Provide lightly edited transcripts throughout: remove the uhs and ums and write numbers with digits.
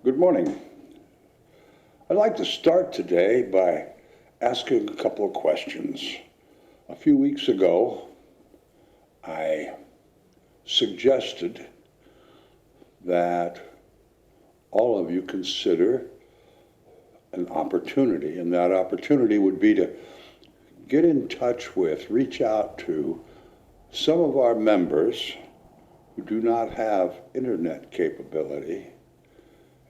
Good morning. I'd like to start today by asking a couple of questions. A few weeks ago, I suggested that all of you consider an opportunity, and that opportunity would be to get in touch with, reach out to some of our members who do not have internet capability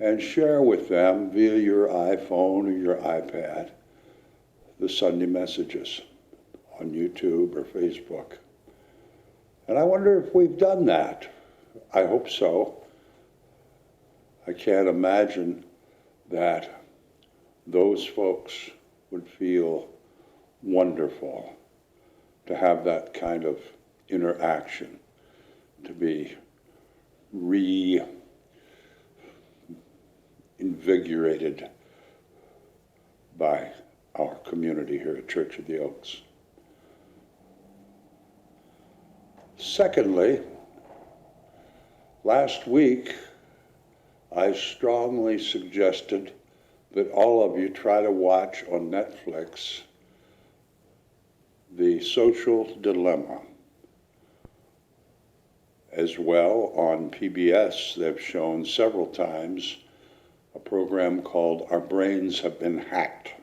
and share with them via your iPhone or your iPad the Sunday messages on YouTube or Facebook. And I wonder if we've done that. I hope so. I can't imagine that those folks would feel wonderful to have that kind of interaction, to be reinvigorated by our community here at Church of the Oaks. Secondly, last week I strongly suggested that all of you try to watch on Netflix The Social Dilemma. As well, on PBS, they've shown several times a program called Our Brains Have Been Hacked.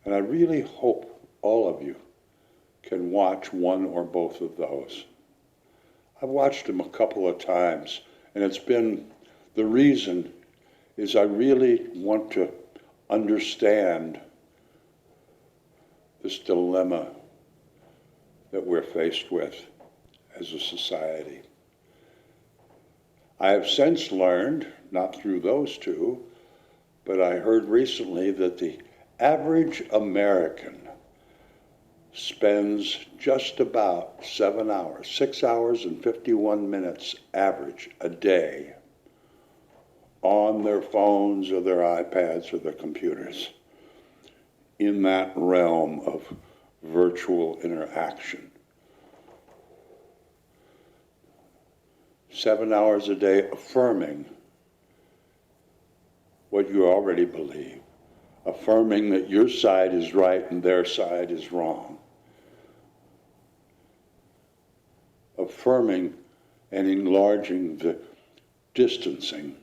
And I really hope all of you can watch one or both of those. I've watched them a couple of times, and the reason is I really want to understand this dilemma that we're faced with as a society. I have since learned, not through those two, but I heard recently that the average American spends just about 7 hours, 6 hours and 51 minutes average a day on their phones or their iPads or their computers in that realm of virtual interaction. 7 hours a day affirming what you already believe, affirming that your side is right and their side is wrong, affirming and enlarging the distancing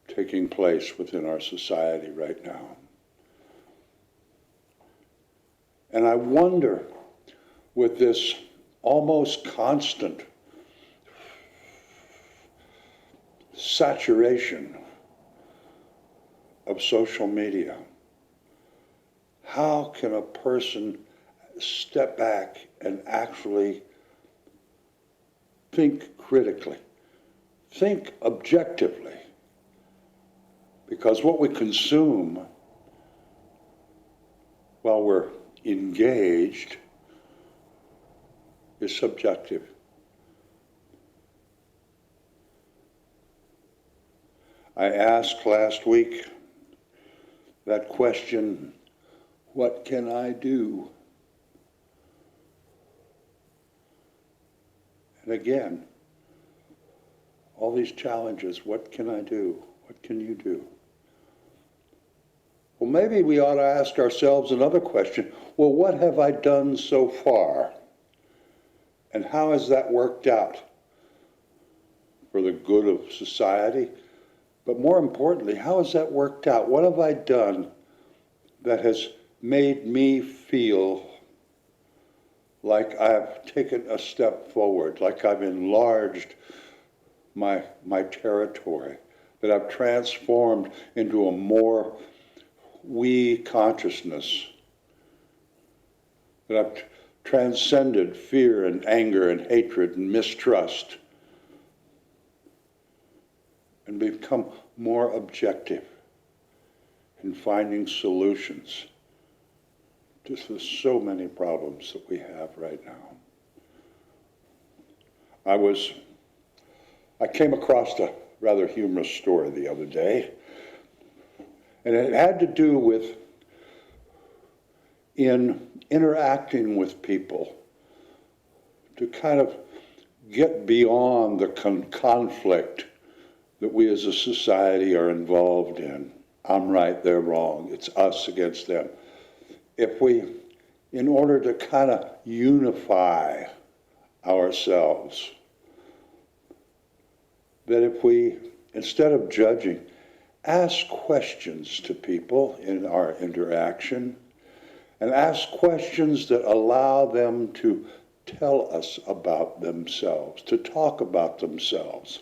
taking place within our society right now. And I wonder, with this almost constant saturation of social media, how can a person step back and actually think critically, think objectively? Because what we consume while we're engaged is subjective. I asked last week that question, what can I do? And again, all these challenges, what can I do? What can you do? Well, maybe we ought to ask ourselves another question. Well, what have I done so far? And how has that worked out for the good of society? But more importantly, how has that worked out? What have I done that has made me feel like I've taken a step forward, like I've enlarged my territory, that I've transformed into a more we consciousness, that I've transcended fear and anger and hatred and mistrust and become more objective in finding solutions to so many problems that we have right now. I came across a rather humorous story the other day, and it had to do with in interacting with people to kind of get beyond the conflict that we as a society are involved in. I'm right, they're wrong. It's us against them. If we, in order to kind of unify ourselves, that if we, instead of judging, ask questions to people in our interaction, and ask questions that allow them to tell us about themselves, to talk about themselves.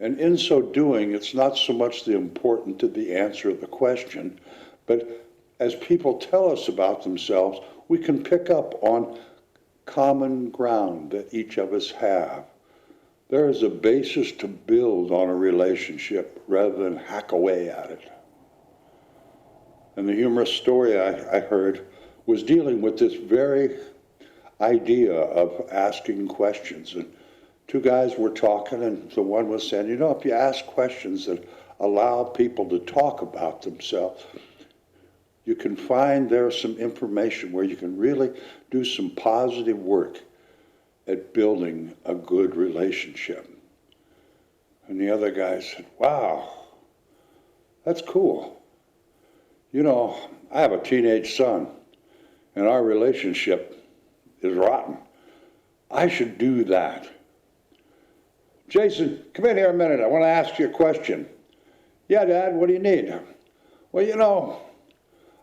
And in so doing, it's not so much the important to the answer of the question, but as people tell us about themselves, we can pick up on common ground that each of us have. There is a basis to build on a relationship rather than hack away at it. And the humorous story I heard was dealing with this very idea of asking questions. And two guys were talking, and the one was saying, you know, if you ask questions that allow people to talk about themselves, you can find there's some information where you can really do some positive work at building a good relationship. And the other guy said, wow, that's cool. You know, I have a teenage son, and our relationship is rotten. I should do that. Jason, come in here a minute. I want to ask you a question. Yeah, Dad, what do you need? Well, you know,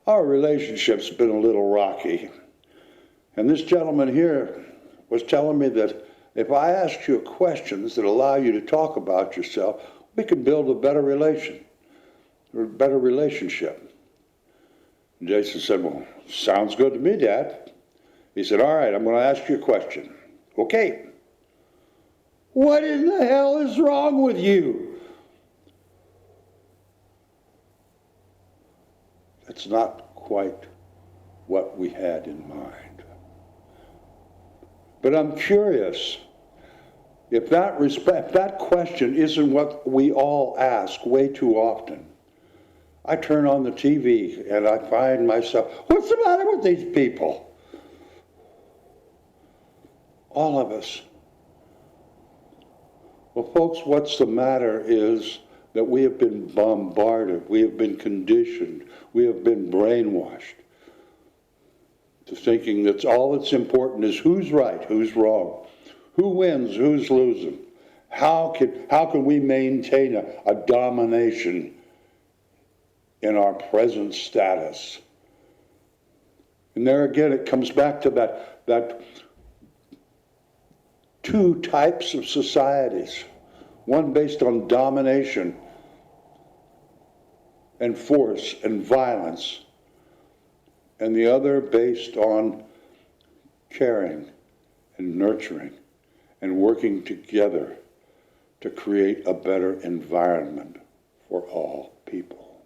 our relationship's been a little rocky. And this gentleman here was telling me that if I asked you questions that allow you to talk about yourself, we can build a better relationship. And Jason said, well, sounds good to me, Dad. He said, all right, I'm going to ask you a question. Okay. What in the hell is wrong with you? That's not quite what we had in mind. But I'm curious, if that question isn't what we all ask way too often, I turn on the TV and I find myself, what's the matter with these people? All of us. Well, folks, what's the matter is that we have been bombarded, we have been conditioned, we have been brainwashed to thinking that all that's important is who's right, who's wrong, who wins, who's losing. How can we maintain a domination in our present status? And there again, it comes back to that two types of societies, one based on domination and force and violence, and the other based on caring and nurturing and working together to create a better environment for all people.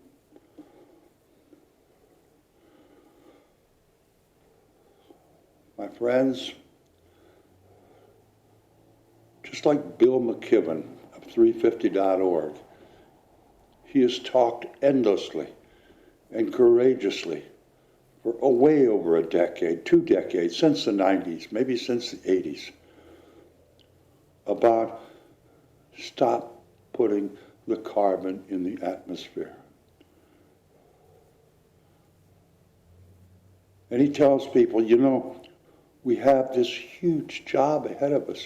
My friends, just like Bill McKibben of 350.org, he has talked endlessly and courageously for way over a decade, 2 decades, since the 90s, maybe since the 80s, about stop putting the carbon in the atmosphere. And he tells people, you know, we have this huge job ahead of us,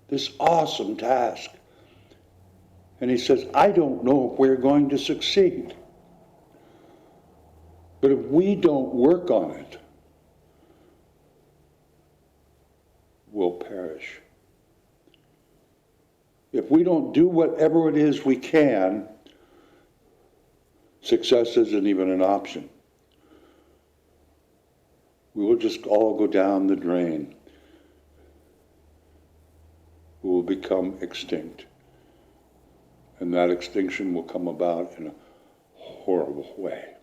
this awesome task. And he says, I don't know if we're going to succeed. But if we don't work on it, we'll perish. If we don't do whatever it is we can, success isn't even an option. We will just all go down the drain. We will become extinct. And that extinction will come about in a horrible way.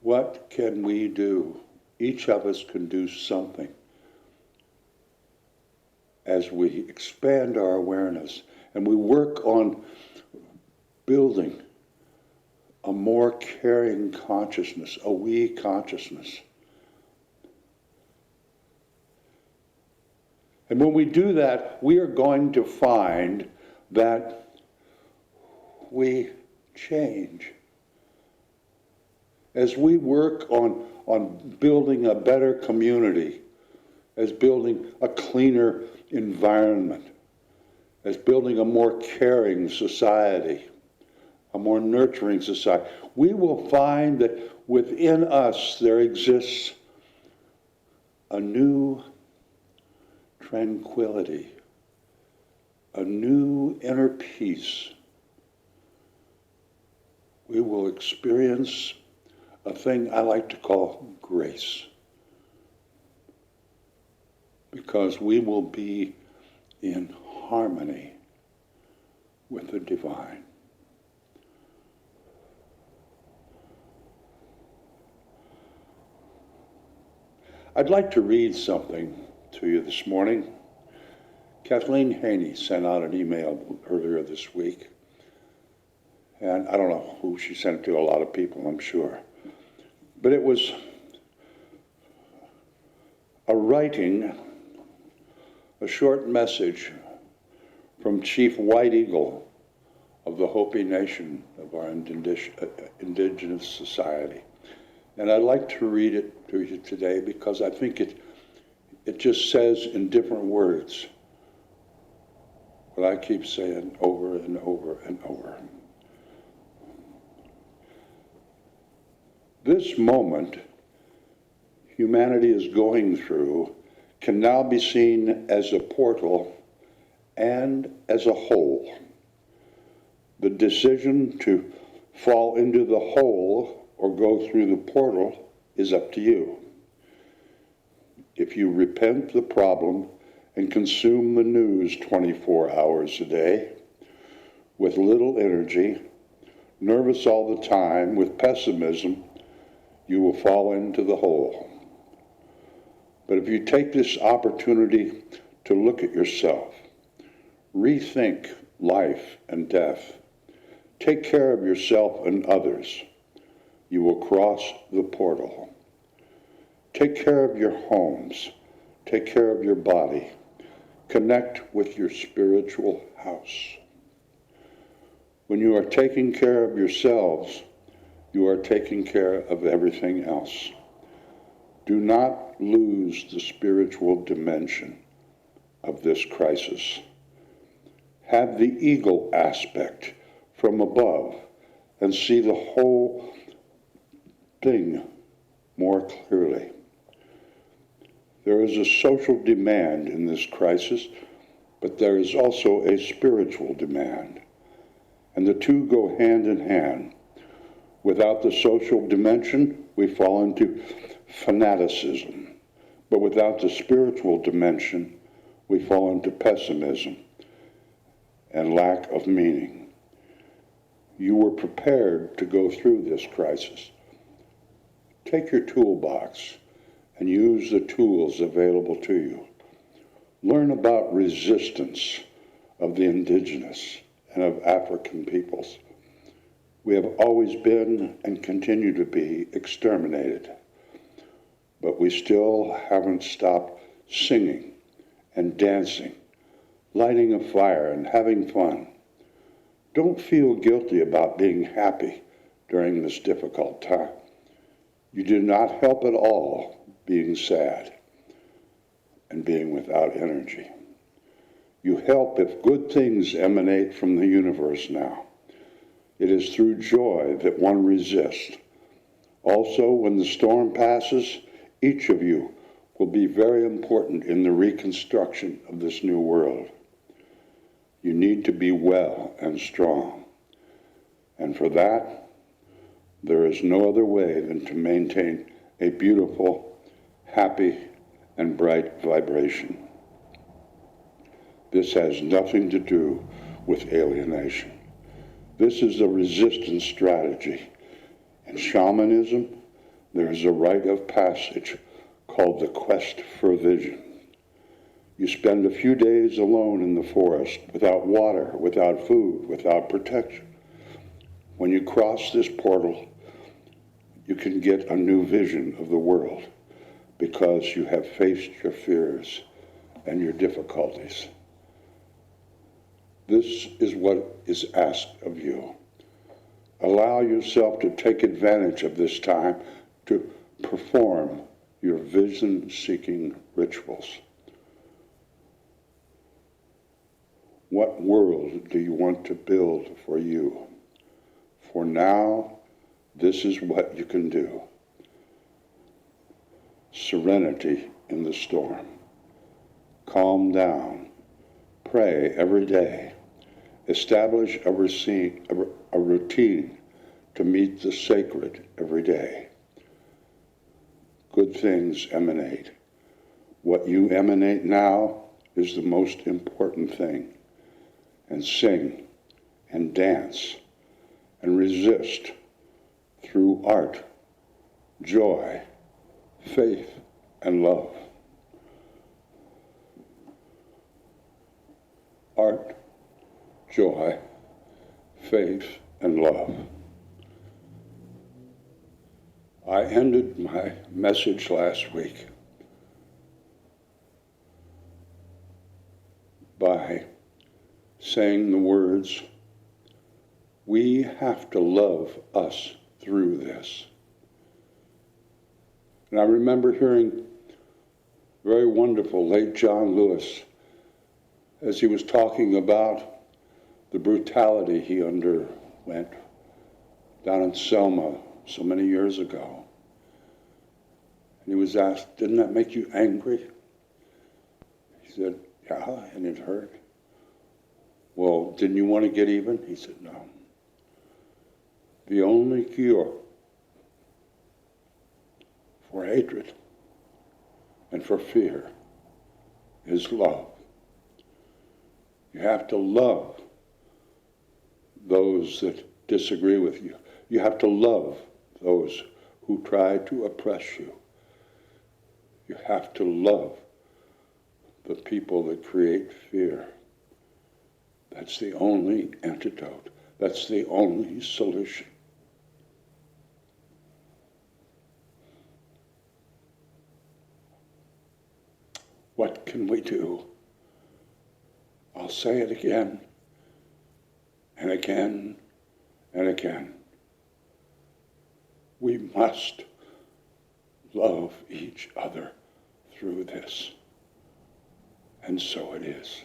What can we do? Each of us can do something as we expand our awareness and we work on building a more caring consciousness, a we consciousness, And when we do that, we are going to find that we change. As we work on building a better community, as building a cleaner environment, as building a more caring society, a more nurturing society, we will find that within us there exists a new tranquility, a new inner peace. We will experience a thing I like to call grace, because we will be in harmony with the divine. I'd like to read something to you this morning. Kathleen Haney sent out an email earlier this week, and I don't know who she sent it to, a lot of people, I'm sure. But it was a writing, a short message from Chief White Eagle of the Hopi Nation of our indigenous society. And I'd like to read it to you today because I think it just says in different words what I keep saying over and over and over. This moment humanity is going through can now be seen as a portal and as a hole. The decision to fall into the hole or go through the portal is up to you. If you repent the problem and consume the news 24 hours a day with little energy, nervous all the time, with pessimism, you will fall into the hole. But if you take this opportunity to look at yourself, rethink life and death, take care of yourself and others, you will cross the portal. Take care of your homes, take care of your body, connect with your spiritual house. When you are taking care of yourselves, you are taking care of everything else. Do not lose the spiritual dimension of this crisis. Have the eagle aspect from above and see the whole thing more clearly. There is a social demand in this crisis, but there is also a spiritual demand, and the two go hand in hand. Without the social dimension, we fall into fanaticism, but without the spiritual dimension, we fall into pessimism and lack of meaning. You were prepared to go through this crisis. Take your toolbox and use the tools available to you. Learn about resistance of the indigenous and of African peoples. We have always been and continue to be exterminated, but we still haven't stopped singing and dancing, lighting a fire and having fun. Don't feel guilty about being happy during this difficult time. You do not help at all being sad and being without energy. You help if good things emanate from the universe now. It is through joy that one resists. Also, when the storm passes, each of you will be very important in the reconstruction of this new world. You need to be well and strong. And for that, there is no other way than to maintain a beautiful, happy, and bright vibration. This has nothing to do with alienation. This is a resistance strategy. In shamanism, there is a rite of passage called the quest for vision. You spend a few days alone in the forest, without water, without food, without protection. When you cross this portal, you can get a new vision of the world because you have faced your fears and your difficulties. This is what is asked of you. Allow yourself to take advantage of this time to perform your vision-seeking rituals. What world do you want to build for you? For now, this is what you can do. Serenity in the storm. Calm down. Pray every day. Establish a routine to meet the sacred every day. Good things emanate. What you emanate now is the most important thing. And sing and dance and resist through art, joy, faith, and love. Art, joy, faith, and love. I ended my message last week by saying the words, "We have to love us through this." And I remember hearing very wonderful late John Lewis as he was talking about the brutality he underwent down in Selma so many years ago. And he was asked, "Didn't that make you angry?" He said, "Yeah, and it hurt." "Well, didn't you want to get even?" He said, "No. The only cure for hatred and for fear is love. You have to love those that disagree with you. You have to love those who try to oppress you. You have to love the people that create fear. That's the only antidote. That's the only solution." What can we do? I'll say it again and again and again. We must love each other through this. And so it is.